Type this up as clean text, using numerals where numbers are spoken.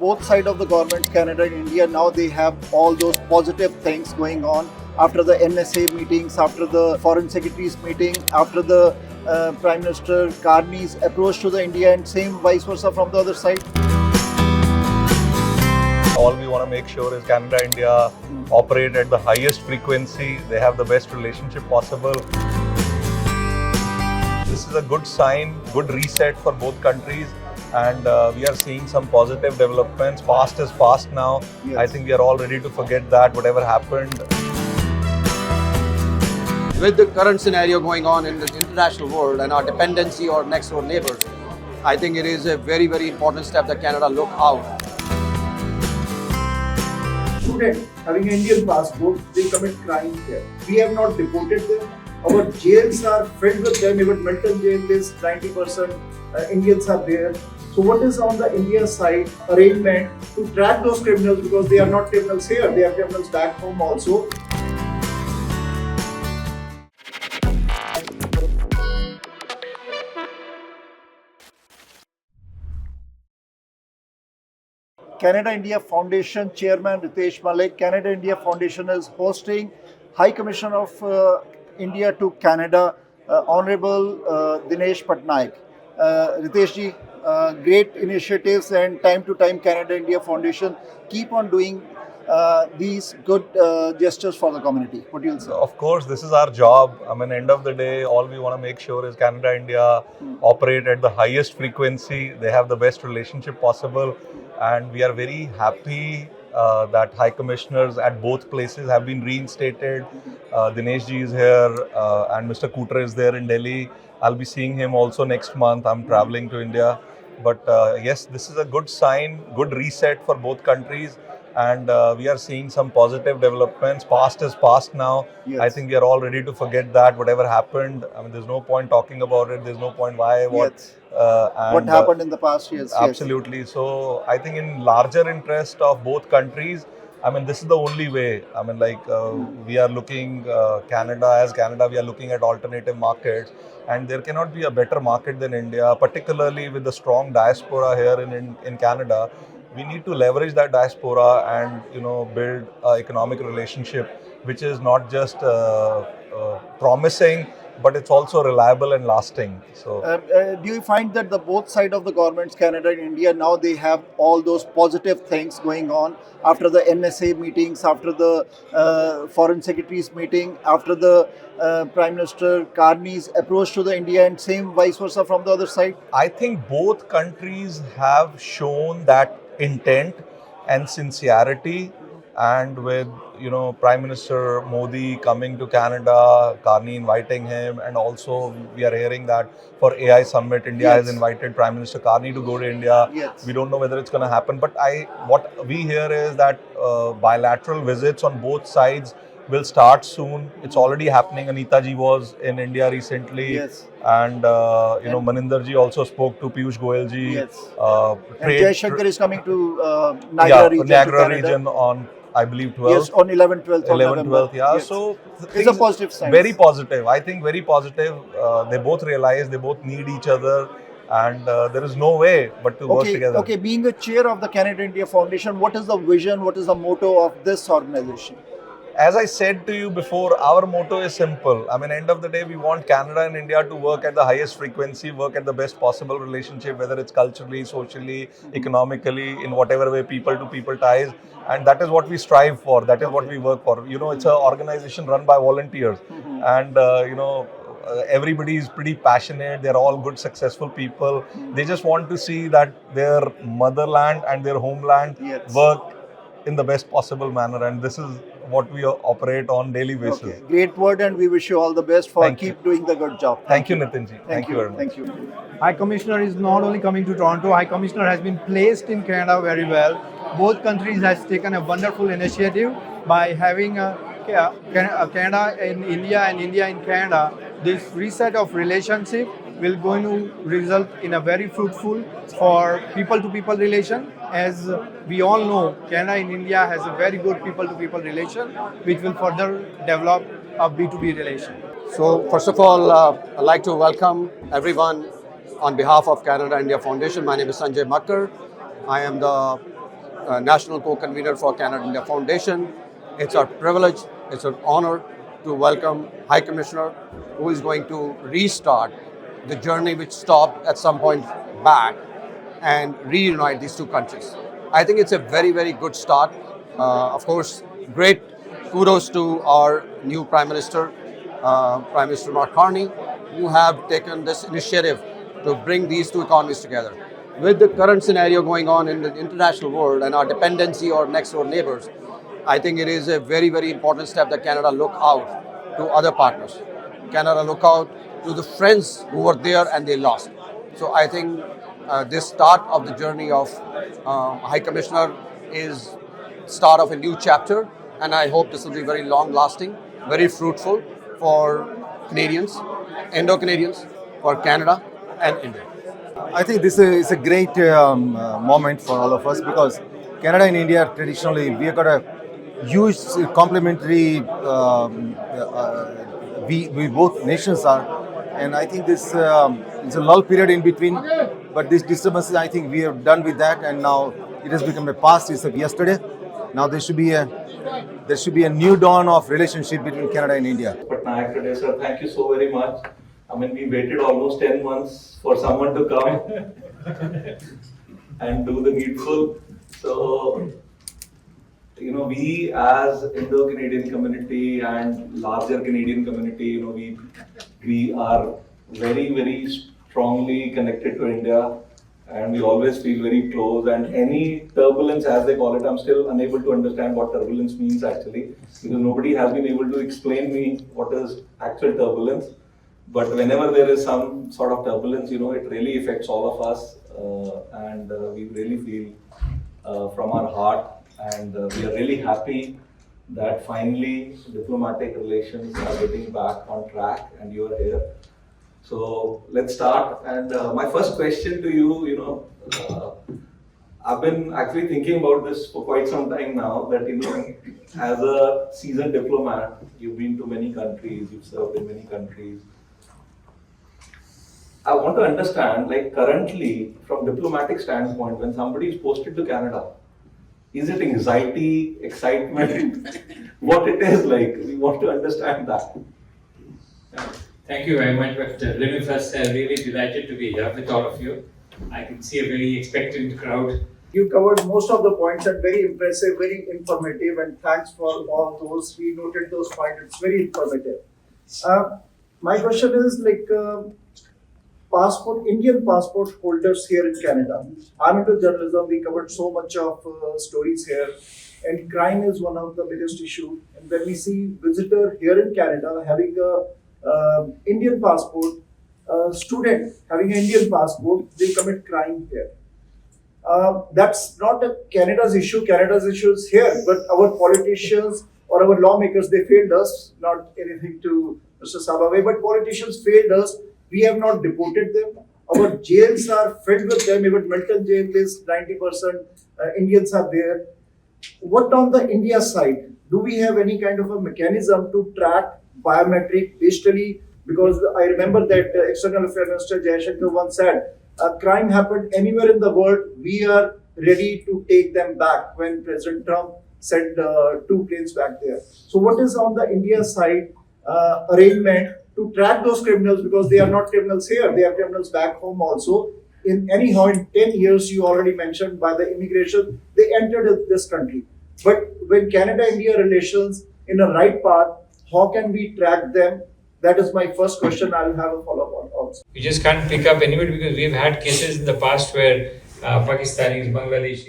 both side of the government, Canada and India, now they have all those positive things going on after the NSA meetings, after the Foreign Secretary's meeting, after the Prime Minister Carney's approach to the India, and same vice versa from the other side. All we want to make sure is Canada, India operate at the highest frequency. They have the best relationship possible. This is a good sign, good reset for both countries. And we are seeing some positive developments. Past is past now. Yes. I think we are all ready to forget that, whatever happened. With the current scenario going on in the international world and our dependency on next door neighbors, I think it is a very, very important step that Canada look out. Students having an Indian passport, they commit crimes there. We have not deported them. Our jails are filled with them. Even Milton jail is 90% Indians are there. So what is on the India side arrangement to track those criminals, because they are not criminals here, they are criminals back home also. Canada-India Foundation Chairman Ritesh Malik. Canada-India Foundation is hosting High Commissioner of India to Canada, Honorable Dinesh Patnaik. Ritesh ji, great initiatives, and time to time Canada-India Foundation keep on doing these good gestures for the community. What do you say? Of course, this is our job. I mean, end of the day, all we want to make sure is Canada, India operate at the highest frequency. They have the best relationship possible. And we are very happy that High Commissioners at both places have been reinstated. Dinesh ji is here and Mr. Kutre is there in Delhi. I'll be seeing him also next month. I'm traveling to India. But yes, this is a good sign, good reset for both countries. And we are seeing some positive developments. Past is past now. Yes. I think we are all ready to forget that, whatever happened. I mean, there's no point talking about it. There's no point why, what. Yes. And, what happened in the past years. Absolutely. Yes. So I think in larger interest of both countries, I mean, this is the only way. I mean, like we are looking, Canada, we are looking at alternative markets. And there cannot be a better market than India, particularly with the strong diaspora here in Canada. We need to leverage that diaspora and, build an economic relationship which is not just promising, but it's also reliable and lasting. So, do you find that the both side of the governments, Canada and India, now they have all those positive things going on after the NSA meetings, after the Foreign Secretary's meeting, after the Prime Minister Carney's approach to the India, and same vice versa from the other side? I think both countries have shown that intent and sincerity, and with Prime Minister Modi coming to Canada, Carney inviting him, and also we are hearing that for AI Summit, India Yes. has invited Prime Minister Carney to go to India. Yes. We don't know whether it's going to happen, but what we hear is that bilateral visits on both sides will start soon. It's already happening. Anita ji was in India recently. Yes. And Maninder ji also spoke to Piyush Goyal ji. Yes. And Jaishankar is coming to Niagara region on, I believe, 12th. Yes, on 11th, 12th. 11th, 12th, yeah. Yes. So it's a positive sign. Very positive. I think very positive. They both realize they both need each other, and there is no way but to work together. Okay, being the chair of the Canada-India Foundation, what is the vision, what is the motto of this organization? As I said to you before, our motto is simple. I mean, end of the day, we want Canada and India to work at the highest frequency, work at the best possible relationship, whether it's culturally, socially, economically, in whatever way, people to people ties. And that is what we strive for. That is what we work for. It's an organization run by volunteers. And, everybody is pretty passionate. They're all good, successful people. They just want to see that their motherland and their homeland work in the best possible manner. And this is what we operate on daily basis. Okay. Great word, and we wish you all the best for keep doing the good job. Thank you, Nitin ji. Thank you very much. Thank you. High Commissioner is not only coming to Toronto, High Commissioner has been placed in Canada very well. Both countries has taken a wonderful initiative by having Canada in India and India in Canada. This reset of relationship will going to result in a very fruitful for people-to-people relation. As we all know, Canada and India has a very good people-to-people relation, which will further develop a B2B relation. So first of all, I'd like to welcome everyone on behalf of Canada India Foundation. My name is Sanjay Makkar. I am the national co-convener for Canada-India Foundation. It's our privilege, it's an honor to welcome High Commissioner, who is going to restart the journey which stopped at some point back and reunite these two countries. I think it's a very, very good start. Of course, great kudos to our new Prime Minister, Prime Minister Mark Carney, who have taken this initiative to bring these two economies together. With the current scenario going on in the international world and our dependency on next door neighbors, I think it is a very, very important step that Canada look out to other partners. Canada look out to the friends who were there and they lost. So I think this start of the journey of High Commissioner is start of a new chapter, and I hope this will be very long lasting, very fruitful for Canadians, Indo-Canadians, for Canada and India. I think this is a great moment for all of us, because Canada and India traditionally we have got a huge complementary. We both nations are, and I think this is a lull period in between. But this disturbances, I think we are done with that, and now it has become a past. It's of yesterday. Now there should be a new dawn of relationship between Canada and India. Patnaik today, sir. Thank you so very much. I mean, we waited almost 10 months for someone to come and do the needful. So, we as Indo-Canadian community and larger Canadian community, we are very, very strongly connected to India, and we always feel very close. And any turbulence, as they call it, I'm still unable to understand what turbulence means actually, because nobody has been able to explain me what is actual turbulence. But whenever there is some sort of turbulence, it really affects all of us, and we really feel from our heart, and we are really happy that finally diplomatic relations are getting back on track, and you are here. So let's start. And my first question to you, I've been actually thinking about this for quite some time now, that as a seasoned diplomat, you've been to many countries, you've served in many countries. I want to understand, like currently, from diplomatic standpoint, when somebody is posted to Canada, is it anxiety, excitement, what it is like? We want to understand that. Thank you very much, but let me first say I'm really delighted to be here with all of you. I can see a very expectant crowd. You covered most of the points and very impressive, very informative, and thanks for all those. We noted those points. It's very informative. My question is Indian passport holders here in Canada. I'm into journalism. We covered so much of stories here, and crime is one of the biggest issue. And when we see visitor here in Canada having a Indian passport, student having an Indian passport, they commit crime here. That's not Canada's issue. Canada's issue is here, but our politicians or our lawmakers, they failed us. Not anything to Mr. Sabave, but politicians failed us. We have not deported them. Our jails are filled with them. Even Milton jail is 90% Indians are there. What on the India side? Do we have any kind of a mechanism to track biometric digitally? Because I remember that External Affairs Minister Jaishankar once said, crime happened anywhere in the world, we are ready to take them back, when President Trump sent 2 planes back there. So what is on the India side arrangement to track those criminals, because they are not criminals here, they are criminals back home also. In 10 years, you already mentioned, by the immigration, they entered this country. But when Canada-India relations in a right path, how can we track them? That is my first question. I will have a follow-up on also. You just can't pick up anybody, because we've had cases in the past where Pakistanis, Bangladeshis,